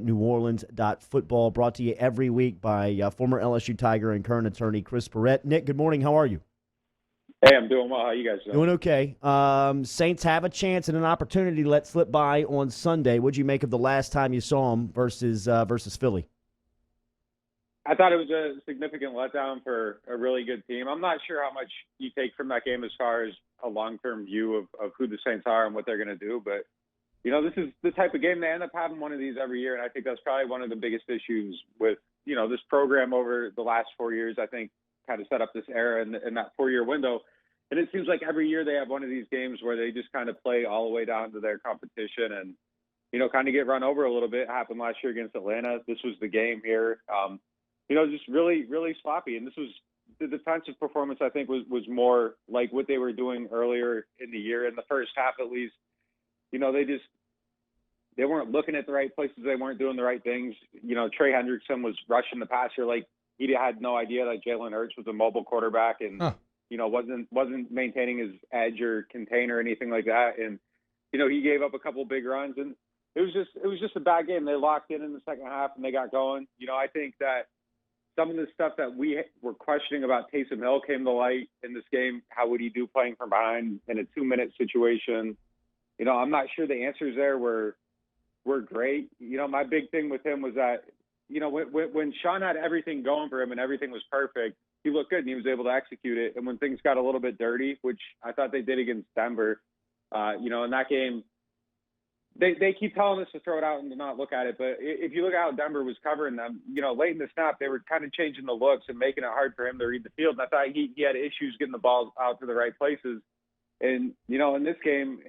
NewOrleans.football, brought to you every week by former LSU Tiger and current attorney Chris Perrette. Nick, good morning. How are you? Hey, I'm doing well. How you guys doing? Doing okay. Saints have a chance and an opportunity to let slip by on Sunday. What'd you make of the last time you saw them versus Philly? I thought it was a significant letdown for a really good team. I'm not sure how much you take from that game as far as a long-term view of who the Saints are and what they're going to do. But, this is the type of game they end up having one of these every year. And I think that's probably one of the biggest issues with, this program over the last 4 years. I think kind of set up this era in that 4-year window. And it seems like every year they have one of these games where they just kind of play all the way down to their competition and, kind of get run over a little bit. It happened last year against Atlanta. This was the game here. Just really, really sloppy. And this was the defensive performance, I think, was more like what they were doing earlier in the year. In the first half, at least, they weren't looking at the right places. They weren't doing the right things. Trey Hendrickson was rushing the passer like he had no idea that Jalen Hurts was a mobile quarterback and, wasn't maintaining his edge or contain or anything like that. And, he gave up a couple big runs. And it was just a bad game. They locked in the second half and they got going. I think that some of the stuff that we were questioning about Taysom Hill came to light in this game. How would he do playing from behind in a 2-minute situation? I'm not sure the answers there were great. My big thing with him was that, when Sean had everything going for him and everything was perfect, he looked good and he was able to execute it. And when things got a little bit dirty, which I thought they did against Denver, in that game, they keep telling us to throw it out and to not look at it. But if you look at how Denver was covering them, late in the snap, they were kind of changing the looks and making it hard for him to read the field. And I thought he had issues getting the ball out to the right places. And, in this game,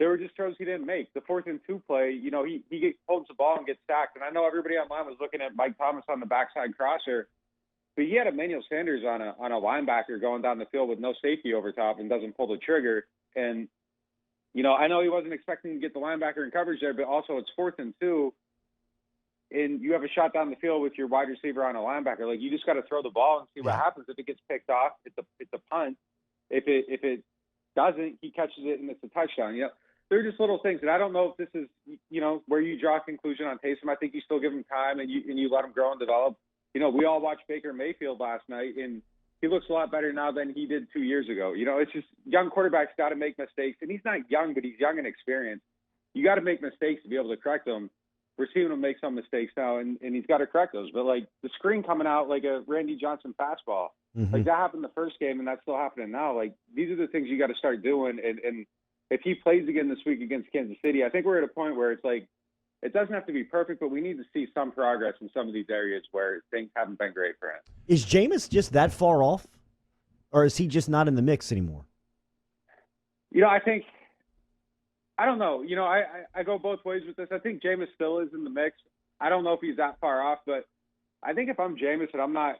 there were just throws he didn't make. The 4th and 2 play, he holds the ball and gets sacked. And I know everybody online was looking at Mike Thomas on the backside crosser, but he had Emmanuel Sanders on a linebacker going down the field with no safety over top and doesn't pull the trigger. And, I know he wasn't expecting to get the linebacker in coverage there, but also it's 4th and 2, and you have a shot down the field with your wide receiver on a linebacker. Like, you just got to throw the ball and see what happens. If it gets picked off, it's a punt. If it doesn't, he catches it and it's a touchdown. They're just little things, and I don't know if this is where you draw a conclusion on Taysom. I think you still give him time and you let him grow and develop. We all watched Baker Mayfield last night, and he looks a lot better now than he did 2 years ago. It's just young quarterbacks got to make mistakes, and he's not young, but he's young and experienced. You got to make mistakes to be able to correct them. We're seeing him make some mistakes now, and he's got to correct those. But, like, the screen coming out like a Randy Johnson fastball, like that happened the first game, and that's still happening now. Like, these are the things you got to start doing. And if he plays again this week against Kansas City, I think we're at a point where it's like, it doesn't have to be perfect, but we need to see some progress in some of these areas where things haven't been great for him. Is Jameis just that far off, or is he just not in the mix anymore? I don't know. I go both ways with this. I think Jameis still is in the mix. I don't know if he's that far off, but I think if I'm Jameis and I'm not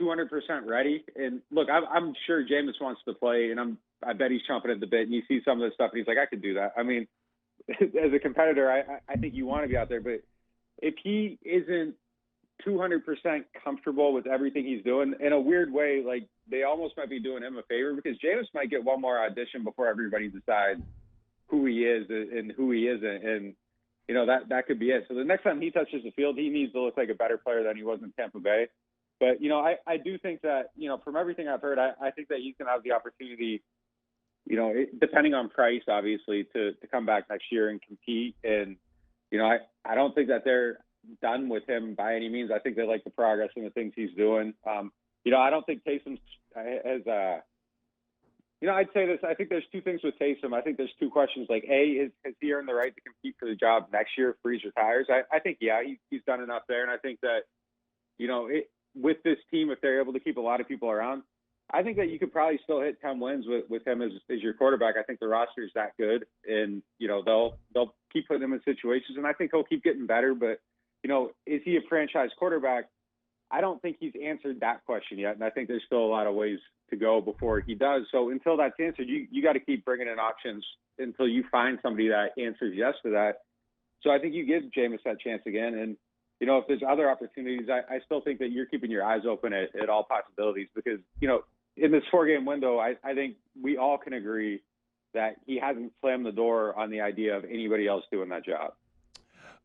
200% ready, and look, I'm sure Jameis wants to play, and I bet he's chomping at the bit, and you see some of this stuff, and he's like, I could do that. I mean, as a competitor, I think you want to be out there, but if he isn't 200% comfortable with everything he's doing, in a weird way, like, they almost might be doing him a favor, because Jameis might get one more audition before everybody decides who he is and who he isn't. And, that could be it. So the next time he touches the field, he needs to look like a better player than he was in Tampa Bay. But, I do think that, from everything I've heard, I think that he's going to have the opportunity, depending on price, obviously, to come back next year and compete. And, I don't think that they're done with him by any means. I think they like the progress and the things he's doing. I don't think Taysom has I'd say this. I think there's two things with Taysom. I think there's two questions. Like, A, has he earned the right to compete for the job next year if Brees retires? I think, yeah, he's done enough there. And I think that, with this team, if they're able to keep a lot of people around, I think that you could probably still hit 10 wins with him as your quarterback. I think the roster is that good, and they'll keep putting him in situations, and I think he'll keep getting better. But is he a franchise quarterback? I don't think he's answered that question yet, and I think there's still a lot of ways to go before he does. So until that's answered, you got to keep bringing in options until you find somebody that answers yes to that. So I think you give Jameis that chance again, and if there's other opportunities, I still think that you're keeping your eyes open at all possibilities, because in this 4-game window, I think we all can agree that he hasn't slammed the door on the idea of anybody else doing that job.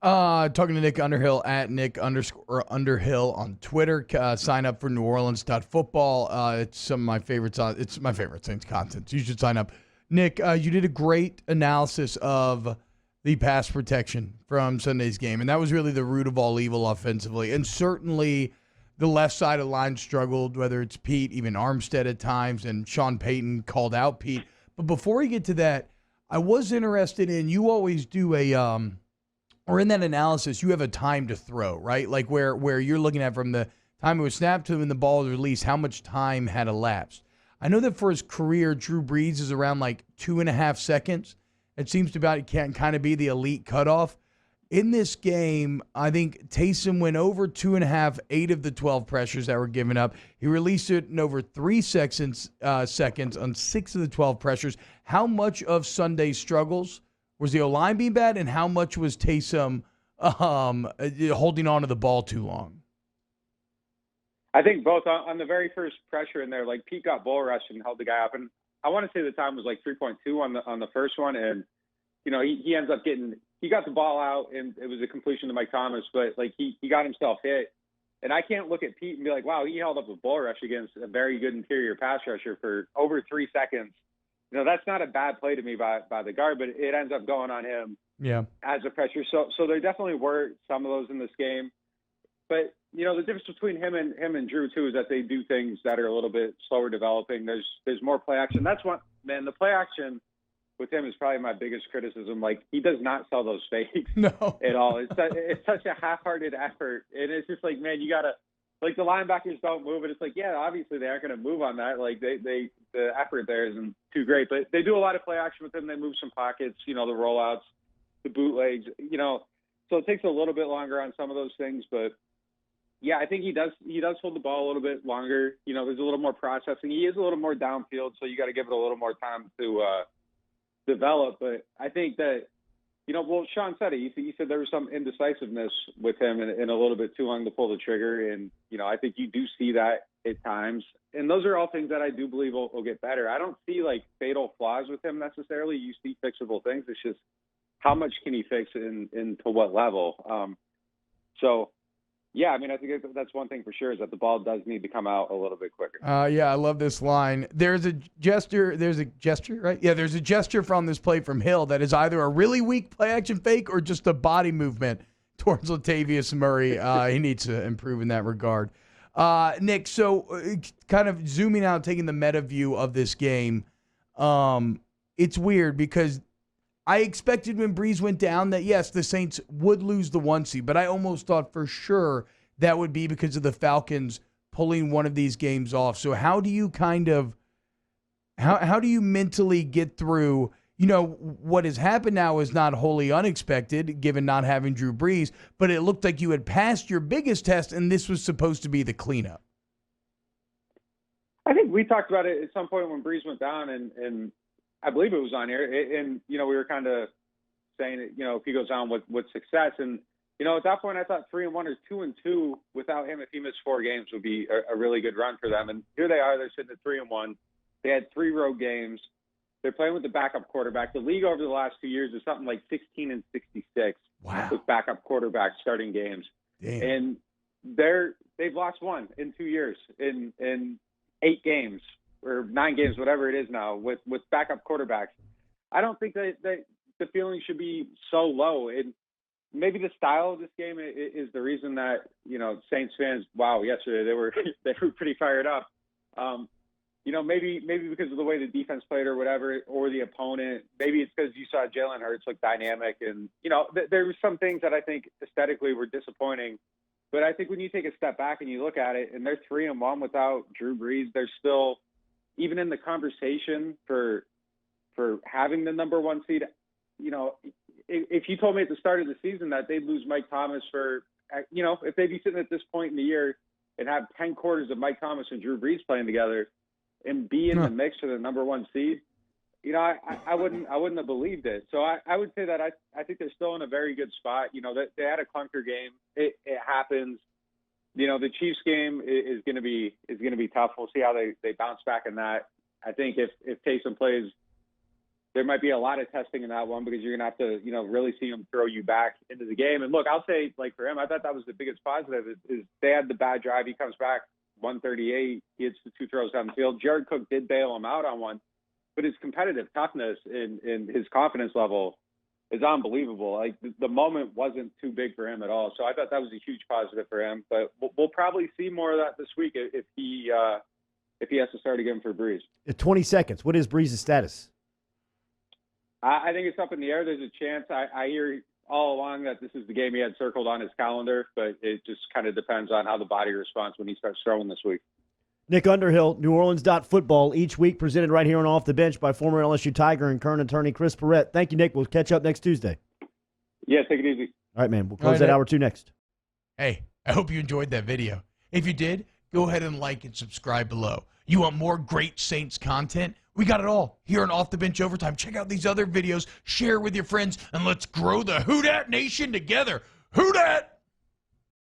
Talking to Nick Underhill at Nick_Underhill on Twitter. Sign up for New Orleans Football. It's some of my favorites. It's my favorite Saints content. So you should sign up. Nick, you did a great analysis of the pass protection from Sunday's game, and that was really the root of all evil offensively. And certainly the left side of the line struggled, whether it's Pete, even Armstead at times, and Sean Payton called out Pete. But before we get to that, I was interested in, you always do or in that analysis, you have a time to throw, right? Like where you're looking at from the time it was snapped to when the ball was released, how much time had elapsed. I know that for his career, Drew Brees is around like 2.5 seconds. It seems to kind of be the elite cutoff. In this game, I think Taysom went over 2.5, 8 of the 12 pressures that were given up. He released it in over 3 seconds on 6 of the 12 pressures. How much of Sunday's struggles was the O-line being bad, and how much was Taysom holding on to the ball too long? I think both. On the very first pressure in there, like Pete got bull rushed and held the guy up, and I want to say the time was like 3.2 on the first one, and he ends up he got the ball out, and it was a completion to Mike Thomas, but like he got himself hit, and I can't look at Pete and be like, wow, he held up a bull rush against a very good interior pass rusher for over 3 seconds. That's not a bad play to me by the guard, but it ends up going on him as a pressure. So there definitely were some of those in this game. But, the difference between him and Drew, too, is that they do things that are a little bit slower developing. There's more play action. That's what, man, the play action with him is probably my biggest criticism. Like, he does not sell those fakes at all. It's such a half-hearted effort. And it's just like, man, you got to – like the linebackers don't move, and it's like, yeah, obviously they aren't going to move on that. Like the effort there isn't too great, but they do a lot of play action with them. They move some pockets, the rollouts, the bootlegs, so it takes a little bit longer on some of those things. But yeah, I think he does hold the ball a little bit longer. There's a little more processing. He is a little more downfield, so you got to give it a little more time to develop. But I think that, well, Sean said it. He said there was some indecisiveness with him and a little bit too long to pull the trigger. And, I think you do see that at times. And those are all things that I do believe will get better. I don't see, like, fatal flaws with him necessarily. You see fixable things. It's just how much can he fix and to what level. So, yeah, I mean, I think that's one thing for sure is that the ball does need to come out a little bit quicker. Yeah, I love this line. There's a gesture, right? Yeah, there's a gesture from this play from Hill that is either a really weak play action fake or just a body movement towards Latavius Murray. He needs to improve in that regard. Nick, so kind of zooming out, taking the meta view of this game, it's weird because I expected when Brees went down that, yes, the Saints would lose the 1 seed, but I almost thought for sure that would be because of the Falcons pulling one of these games off. So how do you how do you mentally get through, what has happened now is not wholly unexpected given not having Drew Brees, but it looked like you had passed your biggest test and this was supposed to be the cleanup. I think we talked about it at some point when Brees went down and I believe it was on here, and we were kind of saying that, if he goes down with success, and at that point I thought 3-1 or 2-2 without him, if he missed 4 games, would be a really good run for them. And here they are, they're sitting at 3-1. They had 3 road games. They're playing with the backup quarterback. The league over the last 2 years is something like 16-66 with backup quarterbacks starting games. Damn. And they've lost 1 in 2 years in 8 games. Or 9 games, whatever it is now, with backup quarterbacks. I don't think that the feeling should be so low. And maybe the style of this game is the reason that, Saints fans, yesterday they were pretty fired up. Maybe because of the way the defense played or whatever, or the opponent. Maybe it's because you saw Jalen Hurts look dynamic. And, there were some things that I think aesthetically were disappointing. But I think when you take a step back and you look at it, and they're 3-1 without Drew Brees, they're still – even in the conversation for having the number 1 seed, if you told me at the start of the season that they'd lose Mike Thomas if they'd be sitting at this point in the year and have 10 quarters of Mike Thomas and Drew Brees playing together and be in the mix for the number 1 seed, I wouldn't have believed it. So I would say that I think they're still in a very good spot. They had a clunker game. It happens. The Chiefs game is going to be tough. We'll see how they bounce back in that. I think if Taysom plays there might be a lot of testing in that one because you're going to have to, really see him throw you back into the game. And look, I'll say, like, for him, I thought that was the biggest positive is they had the bad drive. He comes back 138. He hits the 2 throws down the field. Jared Cook did bail him out on one, but his competitive toughness and his confidence level is unbelievable. Like, the moment wasn't too big for him at all. So I thought that was a huge positive for him. But we'll probably see more of that this week if he has to start again for Breeze. 20 seconds. What is Breeze's status? I think it's up in the air. There's a chance. I hear all along that this is the game he had circled on his calendar, but it just kind of depends on how the body responds when he starts throwing this week. Nick Underhill, NewOrleans.football, each week presented right here on Off the Bench by former LSU Tiger and current attorney Chris Perrette. Thank you, Nick. We'll catch up next Tuesday. Yeah, take it easy. All right, man. We'll close that hour 2 next. Hey, I hope you enjoyed that video. If you did, go ahead and like and subscribe below. You want more great Saints content? We got it all here on Off the Bench Overtime. Check out these other videos, share with your friends, and let's grow the Who Dat Nation together. Who Dat?